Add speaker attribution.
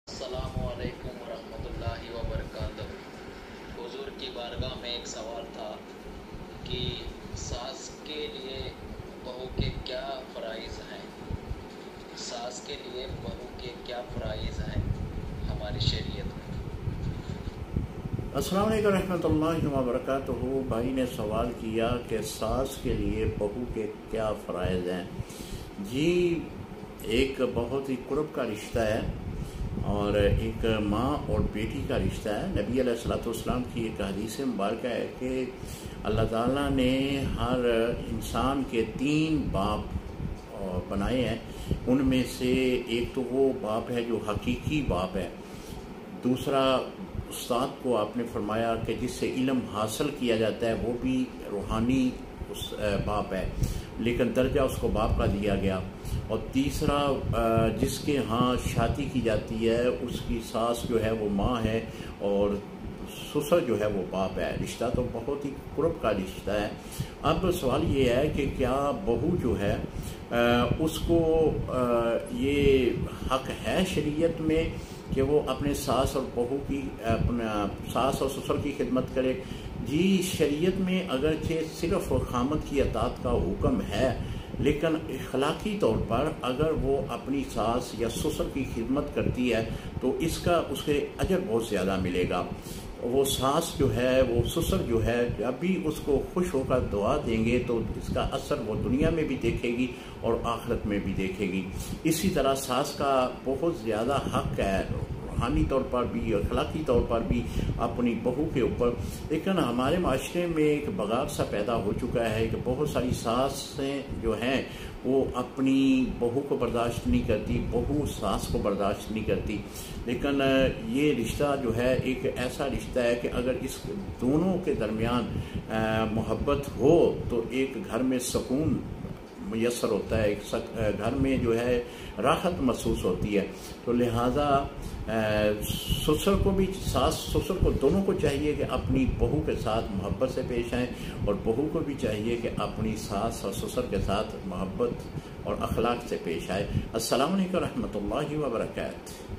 Speaker 1: अस्सलामुअलैकुम वरहमतुल्लाहि वबरकातुहू। हुजूर की बारगाह में एक सवाल था कि सास के लिए बहू के क्या फ़राइज़ हैं। सास के लिए बहू के क्या फ़राइज़ हैं हमारी शरीयत में।
Speaker 2: अस्सलाम वालेकुम रहमतुल्लाहि व बरकातुहू। भाई ने सवाल किया कि सास के लिए बहू के क्या फ़राइज़ हैं। जी, एक बहुत ही कुर्ब का रिश्ता है और एक माँ और बेटी का रिश्ता है। नबी अलैहिस्सलाम की एक हदीस मुबारक है कि अल्लाह ताला ने हर इंसान के 3 बाप बनाए हैं। उनमें से एक तो वो बाप है जो हकीकी बाप है। दूसरा, उस्ताद को आपने फरमाया कि जिससे इल्म हासिल किया जाता है वो भी रूहानी उस बाप है, लेकिन दर्जा उसको बाप का दिया गया। और तीसरा, जिसके यहाँ शादी की जाती है उसकी सास जो है वो माँ है और ससुर जो है वो बाप है। रिश्ता तो बहुत ही कुर्ब का रिश्ता है। अब सवाल ये है कि क्या बहू जो है उसको ये हक है शरीयत में कि वो अपने सास और बहू की अपना सास और ससुर की खिदमत करे। जी, शरीयत में अगरचे सिर्फ खामद की अतात का हुक्म है, लेकिन अखलाकी तौर पर अगर वो अपनी सास या ससुर की खिदमत करती है तो इसका उसके अजर बहुत ज़्यादा मिलेगा। वो सास जो है वो ससुर जो है जब भी उसको खुश होकर दुआ देंगे तो इसका असर वो दुनिया में भी देखेगी और आखिरत में भी देखेगी। इसी तरह सास का बहुत ज़्यादा हक है रूहानी तौर पर भी, अखलाकी तौर पर भी अपनी बहू के ऊपर। लेकिन हमारे माशरे में एक बगाव सा पैदा हो चुका है कि बहुत सारी सासें जो हैं वो अपनी बहू को बर्दाश्त नहीं करती, बहू सास को बर्दाश्त नहीं करती। लेकिन ये रिश्ता जो है एक ऐसा रिश्ता है कि अगर इस दोनों के दरमियान मोहब्बत हो तो एक घर में सुकून मुयसर होता है, एक घर में जो है राहत महसूस होती है। तो लिहाजा ससुर को भी, सास ससुर को दोनों को चाहिए कि अपनी बहू के साथ मोहब्बत से पेश आएँ और बहू को भी चाहिए कि अपनी सास और ससुर के साथ मोहब्बत और अखलाक से पेश आए। अस्सलाम वालेकुम रहमतुल्लाहि व बरकातुहू।